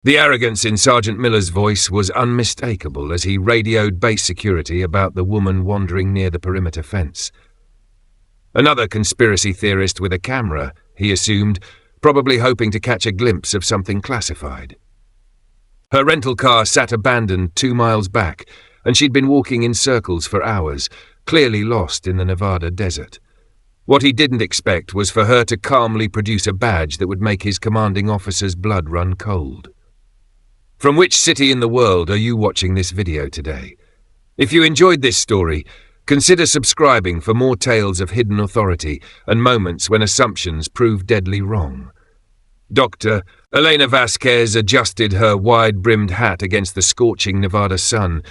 The arrogance in Sergeant Miller's voice was unmistakable as he radioed base security about the woman wandering near the perimeter fence. Another conspiracy theorist with a camera, he assumed, probably hoping to catch a glimpse of something classified. Her rental car sat abandoned 2 miles back, and she'd been walking in circles for hours, clearly lost in the Nevada desert. What he didn't expect was for her to calmly produce a badge that would make his commanding officer's blood run cold. From which city in the world are you watching this video today? If you enjoyed this story, consider subscribing for more tales of hidden authority and moments when assumptions prove deadly wrong. Dr. Elena Vasquez adjusted her wide-brimmed hat against the scorching Nevada sun,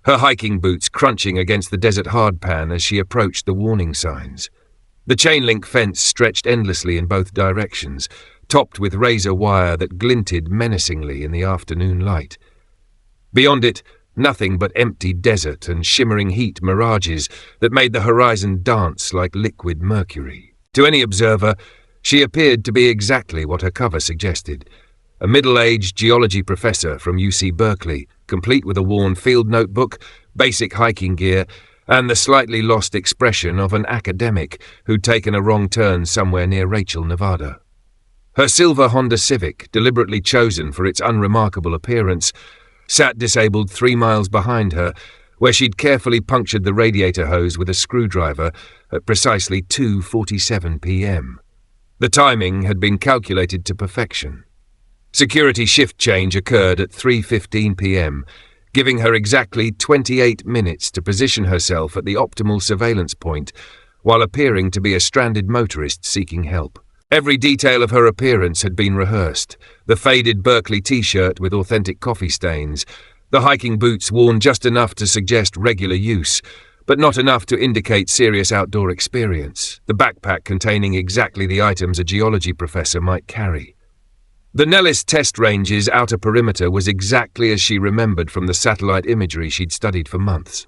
her hiking boots crunching against the desert hardpan as she approached the warning signs. The chain-link fence stretched endlessly in both directions, topped with razor wire that glinted menacingly in the afternoon light. Beyond it, nothing but empty desert and shimmering heat mirages that made the horizon dance like liquid mercury. To any observer, she appeared to be exactly what her cover suggested, a middle-aged geology professor from UC Berkeley, complete with a worn field notebook, basic hiking gear, and the slightly lost expression of an academic who'd taken a wrong turn somewhere near Rachel, Nevada. Her silver Honda Civic, deliberately chosen for its unremarkable appearance, sat disabled 3 miles behind her, where she'd carefully punctured the radiator hose with a screwdriver at precisely 2:47 p.m. The timing had been calculated to perfection. Security shift change occurred at 3:15 p.m., giving her exactly 28 minutes to position herself at the optimal surveillance point while appearing to be a stranded motorist seeking help. Every detail of her appearance had been rehearsed, the faded Berkeley t-shirt with authentic coffee stains, the hiking boots worn just enough to suggest regular use, but not enough to indicate serious outdoor experience, the backpack containing exactly the items a geology professor might carry. The Nellis test range's outer perimeter was exactly as she remembered from the satellite imagery she'd studied for months.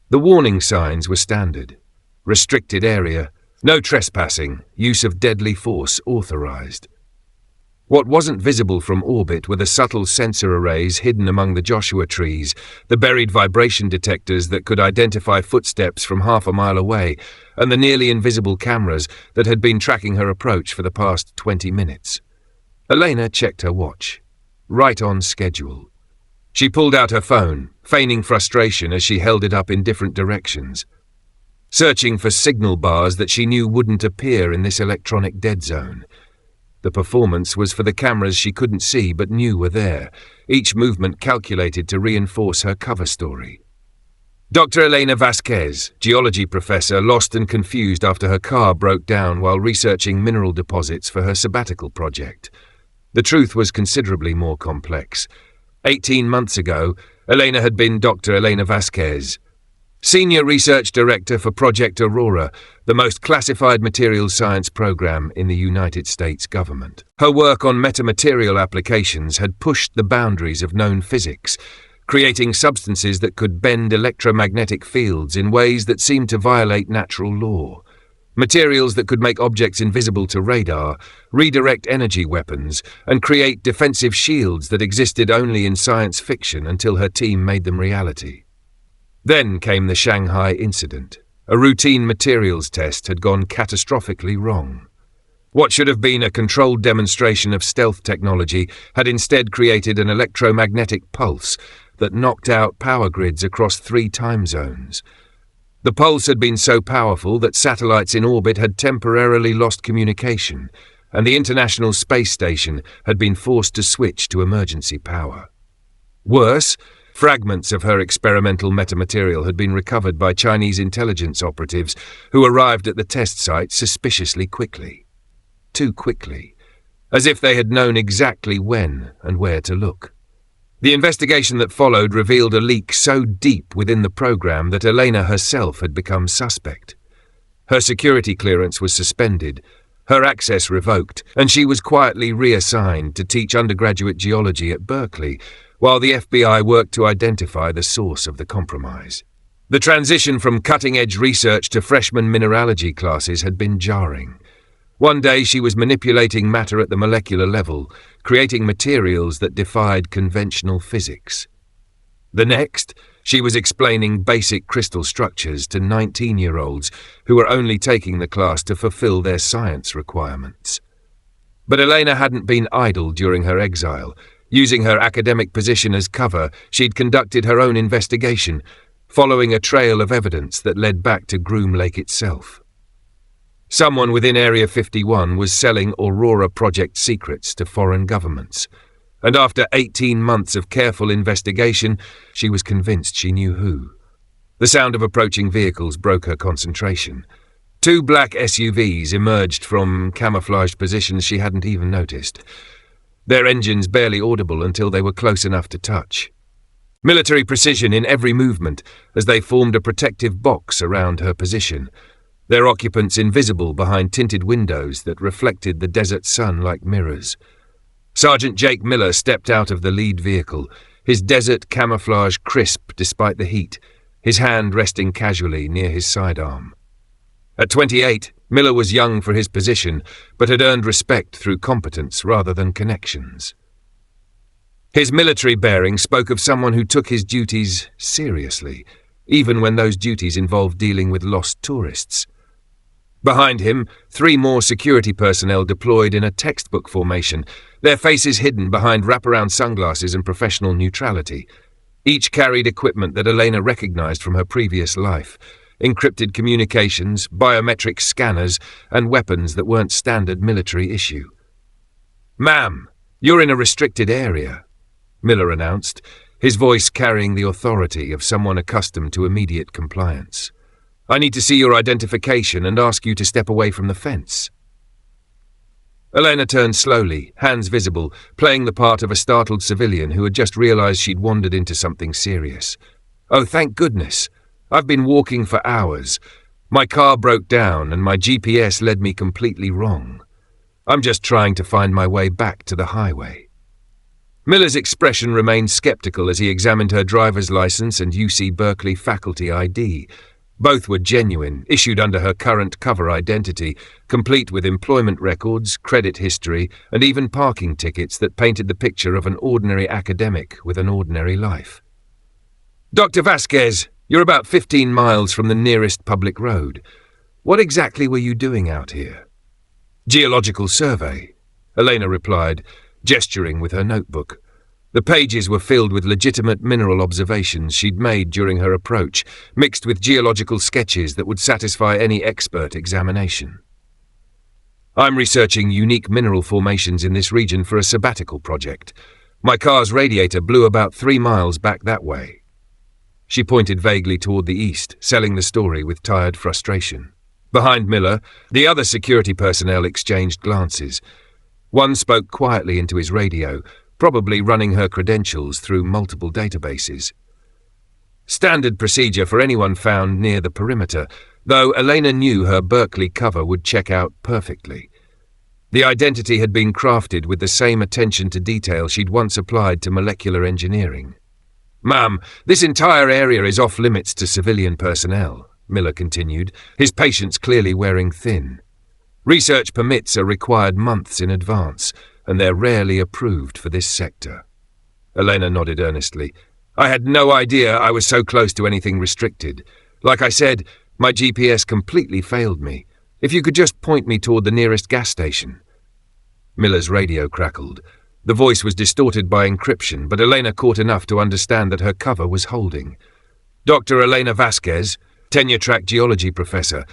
The warning signs were standard. Restricted area, no trespassing, use of deadly force authorized. What wasn't visible from orbit were the subtle sensor arrays hidden among the Joshua trees, the buried vibration detectors that could identify footsteps from half a mile away, and the nearly invisible cameras that had been tracking her approach for the past 20 minutes. Elena checked her watch. Right on schedule. She pulled out her phone, feigning frustration as she held it up in different directions, searching for signal bars that she knew wouldn't appear in this electronic dead zone. The performance was for the cameras she couldn't see but knew were there, each movement calculated to reinforce her cover story. Dr. Elena Vasquez, geology professor, lost and confused after her car broke down while researching mineral deposits for her sabbatical project. The truth was considerably more complex. 18 months ago, Elena had been Dr. Elena Vasquez, Senior Research Director for Project Aurora, the most classified materials science program in the United States government. Her work on metamaterial applications had pushed the boundaries of known physics, creating substances that could bend electromagnetic fields in ways that seemed to violate natural law. Materials that could make objects invisible to radar, redirect energy weapons, and create defensive shields that existed only in science fiction until her team made them reality. Then came the Shanghai incident. A routine materials test had gone catastrophically wrong. What should have been a controlled demonstration of stealth technology had instead created an electromagnetic pulse that knocked out power grids across 3 time zones. The pulse had been so powerful that satellites in orbit had temporarily lost communication, and the International Space Station had been forced to switch to emergency power. Worse, fragments of her experimental metamaterial had been recovered by Chinese intelligence operatives who arrived at the test site suspiciously quickly. Too quickly, as if they had known exactly when and where to look. The investigation that followed revealed a leak so deep within the program that Elena herself had become suspect. Her security clearance was suspended, her access revoked, and she was quietly reassigned to teach undergraduate geology at Berkeley, while the FBI worked to identify the source of the compromise. The transition from cutting-edge research to freshman mineralogy classes had been jarring. One day she was manipulating matter at the molecular level, creating materials that defied conventional physics. The next, she was explaining basic crystal structures to 19-year-olds who were only taking the class to fulfill their science requirements. But Elena hadn't been idle during her exile. Using her academic position as cover, she'd conducted her own investigation, following a trail of evidence that led back to Groom Lake itself. Someone within Area 51 was selling Aurora Project secrets to foreign governments, and after 18 months of careful investigation, she was convinced she knew who. The sound of approaching vehicles broke her concentration. 2 black SUVs emerged from camouflaged positions she hadn't even noticed, their engines barely audible until they were close enough to touch. Military precision in every movement as they formed a protective box around her position, their occupants invisible behind tinted windows that reflected the desert sun like mirrors. Sergeant Jake Miller stepped out of the lead vehicle, his desert camouflage crisp despite the heat, his hand resting casually near his sidearm. At 28, Miller was young for his position, but had earned respect through competence rather than connections. His military bearing spoke of someone who took his duties seriously, even when those duties involved dealing with lost tourists. Behind him, 3 more security personnel deployed in a textbook formation, their faces hidden behind wraparound sunglasses and professional neutrality. Each carried equipment that Elena recognized from her previous life: encrypted communications, biometric scanners, and weapons that weren't standard military issue. "Ma'am, you're in a restricted area," Miller announced, his voice carrying the authority of someone accustomed to immediate compliance. "I need to see your identification and ask you to step away from the fence." Elena turned slowly, hands visible, playing the part of a startled civilian who had just realized she'd wandered into something serious. "Oh, thank goodness. I've been walking for hours. My car broke down and my GPS led me completely wrong. I'm just trying to find my way back to the highway." Miller's expression remained skeptical as he examined her driver's license and UC Berkeley faculty ID. Both were genuine, issued under her current cover identity, complete with employment records, credit history, and even parking tickets that painted the picture of an ordinary academic with an ordinary life. "Dr. Vasquez, you're about 15 miles from the nearest public road. What exactly were you doing out here?" "Geological survey," Elena replied, gesturing with her notebook. The pages were filled with legitimate mineral observations she'd made during her approach, mixed with geological sketches that would satisfy any expert examination. "I'm researching unique mineral formations in this region for a sabbatical project. My car's radiator blew about 3 miles back that way." She pointed vaguely toward the east, selling the story with tired frustration. Behind Miller, the other security personnel exchanged glances. One spoke quietly into his radio, probably running her credentials through multiple databases. Standard procedure for anyone found near the perimeter, though Elena knew her Berkeley cover would check out perfectly. The identity had been crafted with the same attention to detail she'd once applied to molecular engineering. "Ma'am, this entire area is off-limits to civilian personnel," Miller continued, his patience clearly wearing thin. "Research permits are required months in advance, and they're rarely approved for this sector." Elena nodded earnestly. "I had no idea I was so close to anything restricted. Like I said, my GPS completely failed me. If you could just point me toward the nearest gas station." Miller's radio crackled. The voice was distorted by encryption, but Elena caught enough to understand that her cover was holding. "Dr. Elena Vasquez, tenure-track geology professor.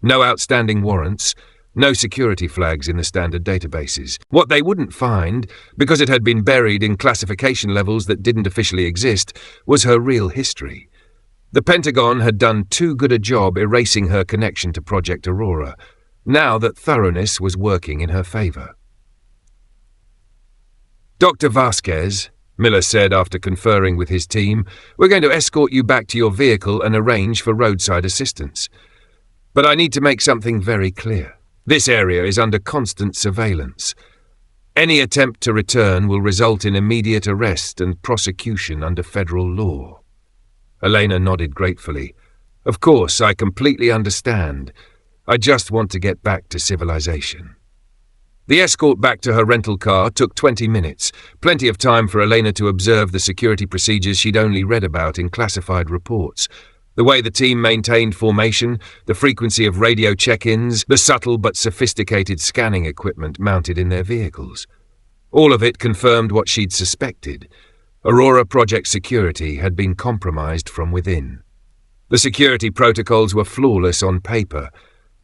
No outstanding warrants. No security flags in the standard databases. What they wouldn't find, because it had been buried in classification levels that didn't officially exist, was her real history. The Pentagon had done too good a job erasing her connection to Project Aurora, now that thoroughness was working in her favor. "Dr. Vasquez," Miller said after conferring with his team, "we're going to escort you back to your vehicle and arrange for roadside assistance. But I need to make something very clear. This area is under constant surveillance. Any attempt to return will result in immediate arrest and prosecution under federal law." Elena nodded gratefully. "Of course, I completely understand. I just want to get back to civilization." The escort back to her rental car took 20 minutes, plenty of time for Elena to observe the security procedures she'd only read about in classified reports. The way the team maintained formation, the frequency of radio check-ins, the subtle but sophisticated scanning equipment mounted in their vehicles. All of it confirmed what she'd suspected. Aurora Project security had been compromised from within. The security protocols were flawless on paper,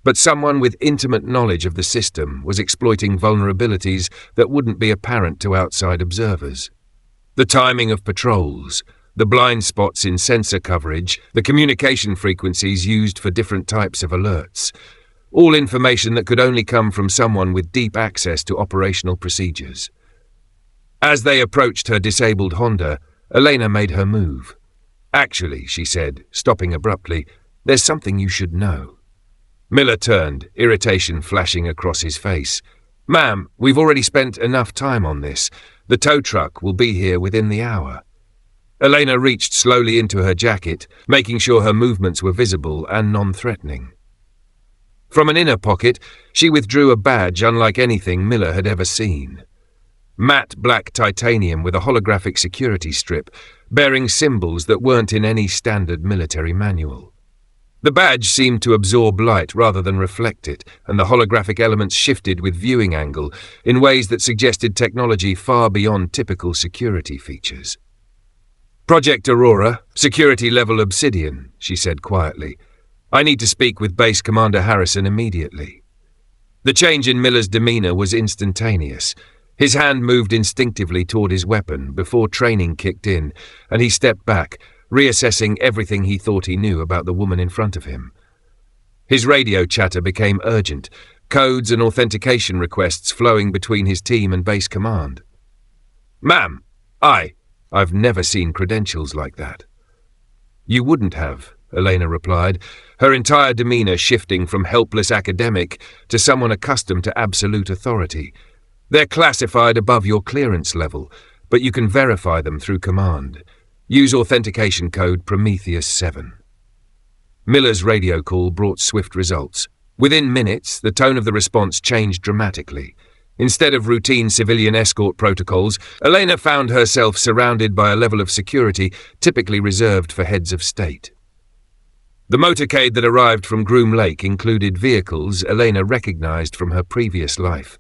but someone with intimate knowledge of the system was exploiting vulnerabilities that wouldn't be apparent to outside observers. The timing of patrols, the blind spots in sensor coverage, the communication frequencies used for different types of alerts, all information that could only come from someone with deep access to operational procedures. As they approached her disabled Honda, Elena made her move. "Actually," she said, stopping abruptly, "there's something you should know." Miller turned, irritation flashing across his face. "Ma'am, we've already spent enough time on this. The tow truck will be here within the hour." Elena reached slowly into her jacket, making sure her movements were visible and non-threatening. From an inner pocket, she withdrew a badge unlike anything Miller had ever seen. Matte black titanium with a holographic security strip, bearing symbols that weren't in any standard military manual. The badge seemed to absorb light rather than reflect it, and the holographic elements shifted with viewing angle in ways that suggested technology far beyond typical security features. "Project Aurora, security level Obsidian," she said quietly. "I need to speak with Base Commander Harrison immediately." The change in Miller's demeanor was instantaneous. His hand moved instinctively toward his weapon before training kicked in, and he stepped back, reassessing everything he thought he knew about the woman in front of him. His radio chatter became urgent, codes and authentication requests flowing between his team and base command. "Ma'am, I've never seen credentials like that." "You wouldn't have," Elena replied, her entire demeanor shifting from helpless academic to someone accustomed to absolute authority. "They're classified above your clearance level, but you can verify them through command. Use authentication code Prometheus 7. Miller's radio call brought swift results. Within minutes, the tone of the response changed dramatically. Instead of routine civilian escort protocols, Elena found herself surrounded by a level of security typically reserved for heads of state. The motorcade that arrived from Groom Lake included vehicles Elena recognized from her previous life,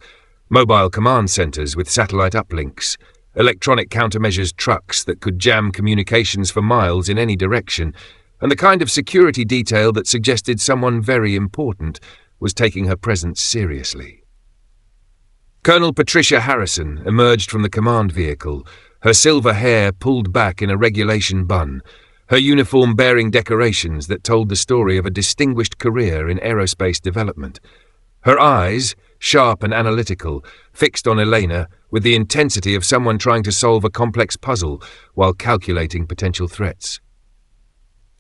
mobile command centers with satellite uplinks, electronic countermeasures trucks that could jam communications for miles in any direction, and the kind of security detail that suggested someone very important was taking her presence seriously. Colonel Patricia Harrison emerged from the command vehicle, her silver hair pulled back in a regulation bun, her uniform bearing decorations that told the story of a distinguished career in aerospace development. Her eyes, sharp and analytical, fixed on Elena with the intensity of someone trying to solve a complex puzzle while calculating potential threats.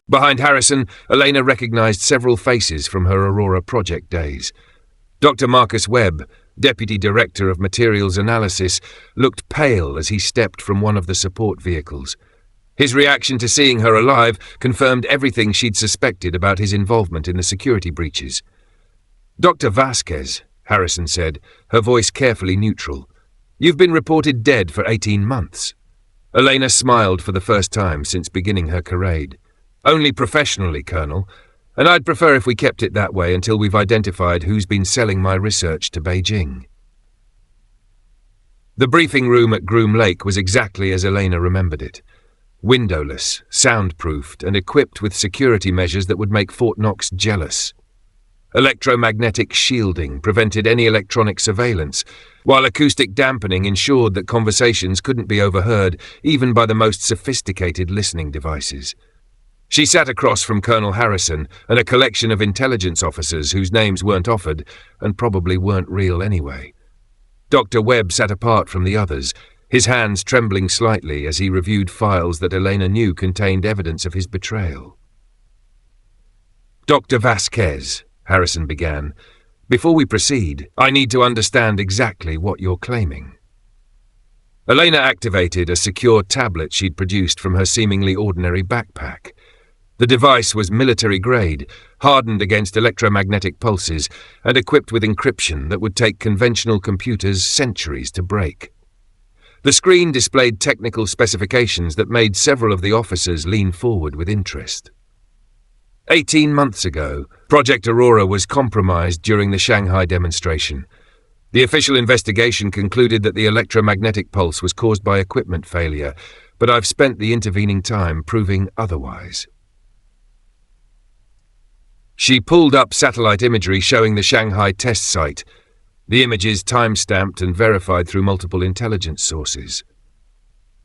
Behind Harrison, Elena recognized several faces from her Aurora Project days. Dr. Marcus Webb, Deputy Director of Materials Analysis, looked pale as he stepped from one of the support vehicles. His reaction to seeing her alive confirmed everything she'd suspected about his involvement in the security breaches. "Dr. Vasquez," Harrison said, her voice carefully neutral. "You've been reported dead for 18 months. Elena smiled for the first time since beginning her charade. "Only professionally, Colonel, and I'd prefer if we kept it that way until we've identified who's been selling my research to Beijing." The briefing room at Groom Lake was exactly as Elena remembered it. Windowless, soundproofed, and equipped with security measures that would make Fort Knox jealous. Electromagnetic shielding prevented any electronic surveillance, while acoustic dampening ensured that conversations couldn't be overheard even by the most sophisticated listening devices. She sat across from Colonel Harrison and a collection of intelligence officers whose names weren't offered and probably weren't real anyway. Dr. Webb sat apart from the others, his hands trembling slightly as he reviewed files that Elena knew contained evidence of his betrayal. "Dr. Vasquez," Harrison began, "before we proceed, I need to understand exactly what you're claiming." Elena activated a secure tablet she'd produced from her seemingly ordinary backpack. The device was military-grade, hardened against electromagnetic pulses, and equipped with encryption that would take conventional computers centuries to break. The screen displayed technical specifications that made several of the officers lean forward with interest. 18 months ago, Project Aurora was compromised during the Shanghai demonstration. The official investigation concluded that the electromagnetic pulse was caused by equipment failure, but I've spent the intervening time proving otherwise. She pulled up satellite imagery showing the Shanghai test site, the images time-stamped and verified through multiple intelligence sources.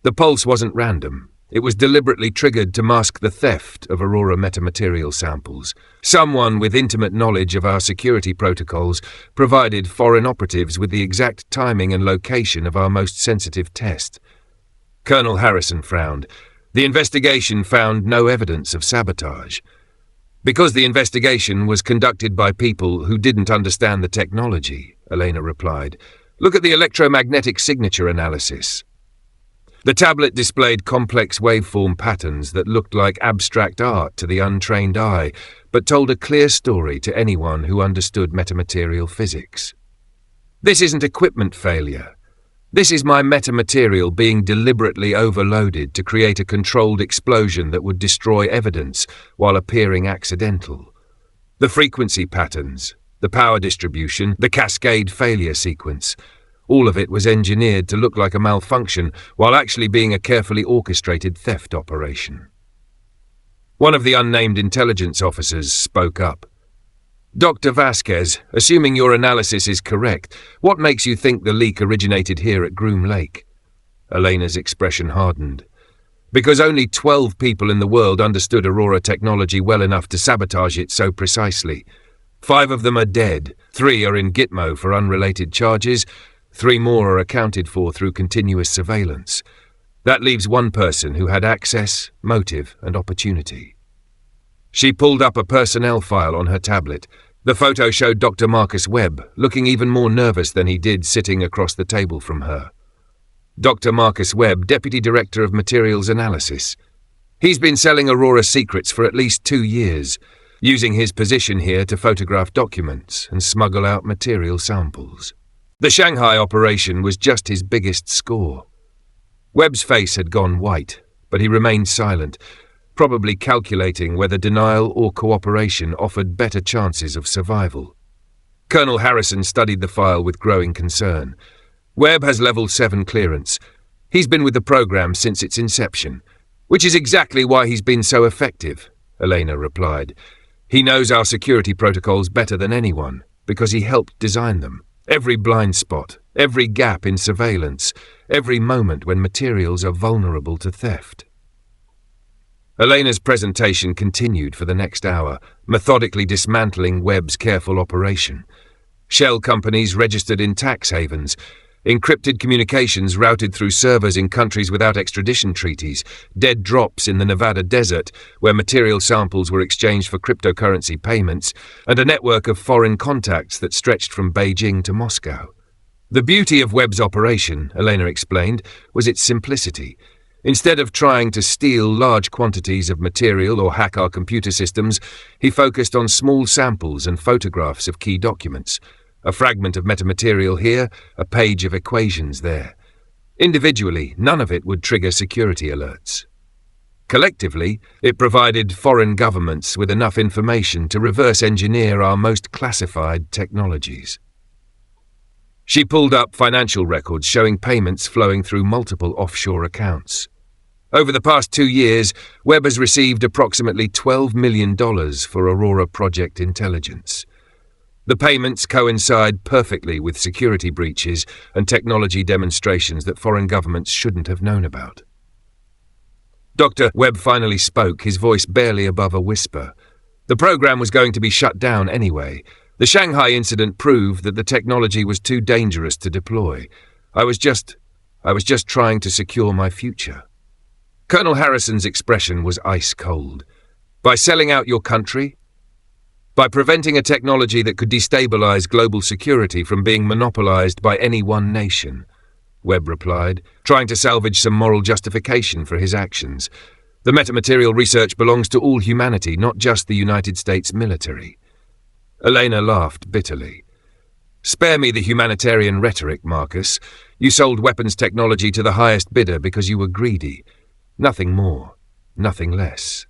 The pulse wasn't random. It was deliberately triggered to mask the theft of Aurora metamaterial samples. Someone with intimate knowledge of our security protocols provided foreign operatives with the exact timing and location of our most sensitive test. Colonel Harrison frowned. The investigation found no evidence of sabotage. Because the investigation was conducted by people who didn't understand the technology, Elena replied. Look at the electromagnetic signature analysis. The tablet displayed complex waveform patterns that looked like abstract art to the untrained eye, but told a clear story to anyone who understood metamaterial physics. This isn't equipment failure. This is my metamaterial being deliberately overloaded to create a controlled explosion that would destroy evidence while appearing accidental. The frequency patterns, the power distribution, the cascade failure sequence, all of it was engineered to look like a malfunction while actually being a carefully orchestrated theft operation. One of the unnamed intelligence officers spoke up. Dr. Vasquez, assuming your analysis is correct, what makes you think the leak originated here at Groom Lake? Elena's expression hardened. Because only 12 people in the world understood Aurora technology well enough to sabotage it so precisely. 5 of them are dead, 3 are in Gitmo for unrelated charges, 3 more are accounted for through continuous surveillance. That leaves 1 person who had access, motive, and opportunity. She pulled up a personnel file on her tablet. The photo showed Dr. Marcus Webb, looking even more nervous than he did sitting across the table from her. Dr. Marcus Webb, Deputy Director of Materials Analysis. He's been selling Aurora secrets for at least 2 years, using his position here to photograph documents and smuggle out material samples. The Shanghai operation was just his biggest score. Webb's face had gone white, but he remained silent, probably calculating whether denial or cooperation offered better chances of survival. Colonel Harrison studied the file with growing concern. Webb has level 7 clearance. He's been with the program since its inception, which is exactly why he's been so effective, Elena replied. He knows our security protocols better than anyone, because he helped design them. Every blind spot, every gap in surveillance, every moment when materials are vulnerable to theft. Elena's presentation continued for the next hour, methodically dismantling Webb's careful operation. Shell companies registered in tax havens, encrypted communications routed through servers in countries without extradition treaties, dead drops in the Nevada desert where material samples were exchanged for cryptocurrency payments, and a network of foreign contacts that stretched from Beijing to Moscow. The beauty of Webb's operation, Elena explained, was its simplicity. Instead of trying to steal large quantities of material or hack our computer systems, he focused on small samples and photographs of key documents. A fragment of metamaterial here, a page of equations there. Individually, none of it would trigger security alerts. Collectively, it provided foreign governments with enough information to reverse engineer our most classified technologies. She pulled up financial records showing payments flowing through multiple offshore accounts. Over the past 2 years, Webb has received approximately $12 million for Aurora Project intelligence. The payments coincide perfectly with security breaches and technology demonstrations that foreign governments shouldn't have known about. Dr. Webb finally spoke, his voice barely above a whisper. The program was going to be shut down anyway. The Shanghai incident proved that the technology was too dangerous to deploy. I was just trying to secure my future. Colonel Harrison's expression was ice cold. By selling out your country? By preventing a technology that could destabilize global security from being monopolized by any one nation, Webb replied, trying to salvage some moral justification for his actions. The metamaterial research belongs to all humanity, not just the United States military. Elena laughed bitterly. Spare me the humanitarian rhetoric, Marcus. You sold weapons technology to the highest bidder because you were greedy. Nothing more, nothing less.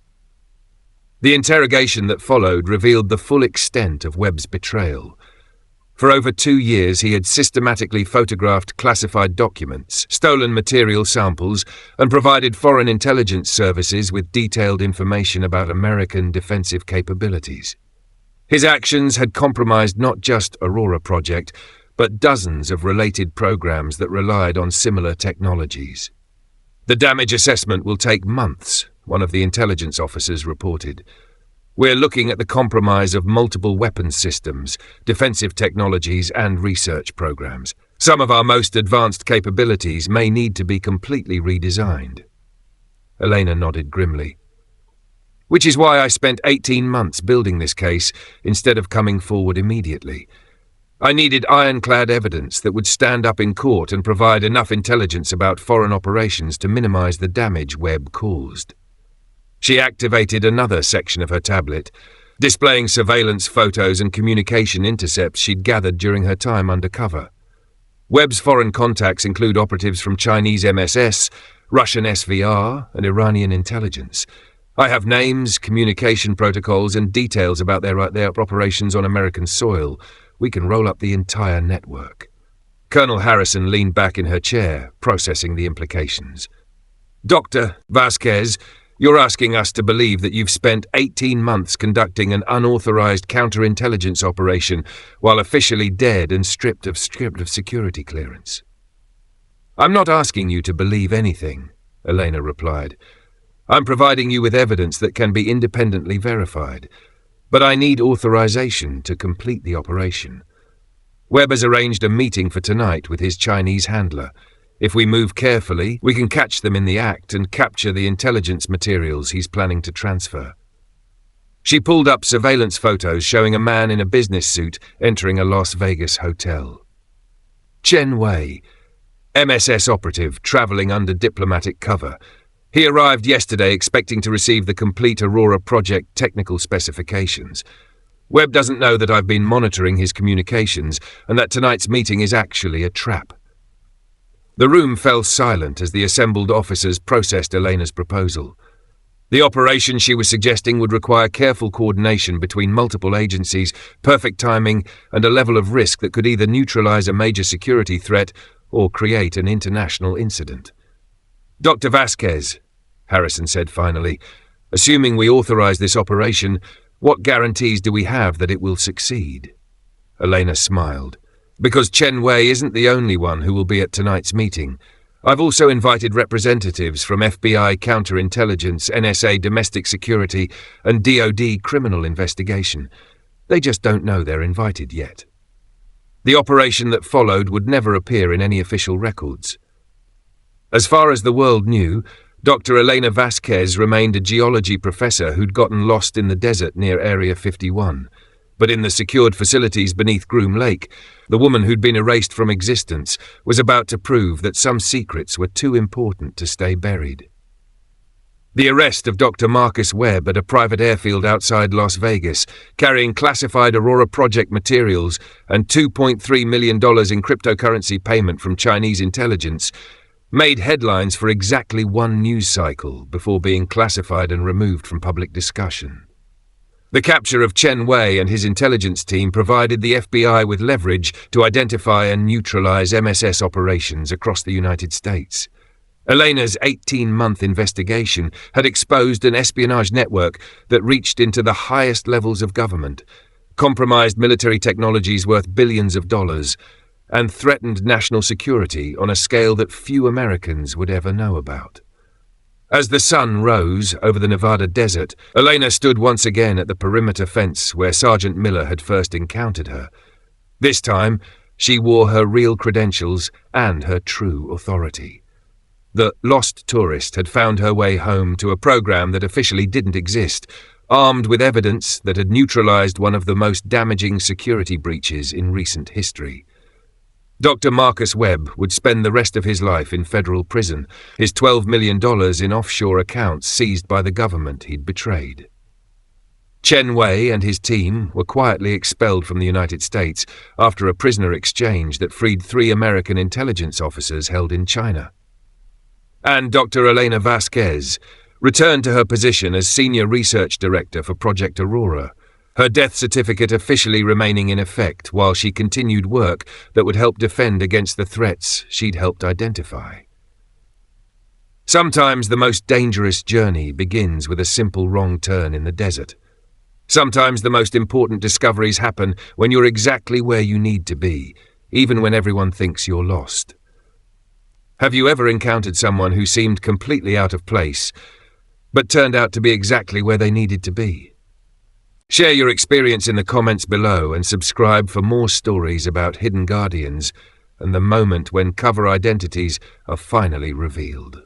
The interrogation that followed revealed the full extent of Webb's betrayal. For over 2 years he had systematically photographed classified documents, stolen material samples, and provided foreign intelligence services with detailed information about American defensive capabilities. His actions had compromised not just Aurora Project, but dozens of related programs that relied on similar technologies. The damage assessment will take months, one of the intelligence officers reported. We're looking at the compromise of multiple weapons systems, defensive technologies, and research programs. Some of our most advanced capabilities may need to be completely redesigned. Elena nodded grimly. Which is why I spent 18 months building this case instead of coming forward immediately. I needed ironclad evidence that would stand up in court and provide enough intelligence about foreign operations to minimize the damage Webb caused. She activated another section of her tablet, displaying surveillance photos and communication intercepts she'd gathered during her time undercover. Webb's foreign contacts include operatives from Chinese MSS, Russian SVR, and Iranian intelligence. I have names, communication protocols, and details about their operations on American soil. We can roll up the entire network. Colonel Harrison leaned back in her chair, processing the implications. Dr. Vasquez, you're asking us to believe that you've spent 18 months conducting an unauthorized counterintelligence operation while officially dead and stripped of security clearance. I'm not asking you to believe anything, Elena replied. I'm providing you with evidence that can be independently verified, but I need authorization to complete the operation. Webb has arranged a meeting for tonight with his Chinese handler. If we move carefully, we can catch them in the act and capture the intelligence materials he's planning to transfer. She pulled up surveillance photos showing a man in a business suit entering a Las Vegas hotel. Chen Wei, MSS operative traveling under diplomatic cover. He arrived yesterday expecting to receive the complete Aurora Project technical specifications. Webb doesn't know that I've been monitoring his communications and that tonight's meeting is actually a trap. The room fell silent as the assembled officers processed Elena's proposal. The operation she was suggesting would require careful coordination between multiple agencies, perfect timing, and a level of risk that could either neutralize a major security threat or create an international incident. Dr. Vasquez, Harrison said finally, assuming we authorize this operation, what guarantees do we have that it will succeed? Elena smiled. Because Chen Wei isn't the only one who will be at tonight's meeting. I've also invited representatives from FBI counterintelligence, NSA domestic security, and DoD criminal investigation. They just don't know they're invited yet. The operation that followed would never appear in any official records. As far as the world knew, Dr. Elena Vasquez remained a geology professor who'd gotten lost in the desert near Area 51. But in the secured facilities beneath Groom Lake, the woman who'd been erased from existence was about to prove that some secrets were too important to stay buried. The arrest of Dr. Marcus Webb at a private airfield outside Las Vegas, carrying classified Aurora Project materials and $2.3 million in cryptocurrency payment from Chinese intelligence, made headlines for exactly one news cycle before being classified and removed from public discussion. The capture of Chen Wei and his intelligence team provided the FBI with leverage to identify and neutralize MSS operations across the United States. Elena's 18-month investigation had exposed an espionage network that reached into the highest levels of government, compromised military technologies worth billions of dollars, and threatened national security on a scale that few Americans would ever know about. As the sun rose over the Nevada desert, Elena stood once again at the perimeter fence where Sergeant Miller had first encountered her. This time, she wore her real credentials and her true authority. The lost tourist had found her way home to a program that officially didn't exist, armed with evidence that had neutralized one of the most damaging security breaches in recent history. Dr. Marcus Webb would spend the rest of his life in federal prison, his $12 million in offshore accounts seized by the government he'd betrayed. Chen Wei and his team were quietly expelled from the United States after a prisoner exchange that freed 3 American intelligence officers held in China. And Dr. Elena Vasquez returned to her position as Senior Research Director for Project Aurora, her death certificate officially remaining in effect while she continued work that would help defend against the threats she'd helped identify. Sometimes the most dangerous journey begins with a simple wrong turn in the desert. Sometimes the most important discoveries happen when you're exactly where you need to be, even when everyone thinks you're lost. Have you ever encountered someone who seemed completely out of place, but turned out to be exactly where they needed to be? Share your experience in the comments below and subscribe for more stories about hidden guardians and the moment when cover identities are finally revealed.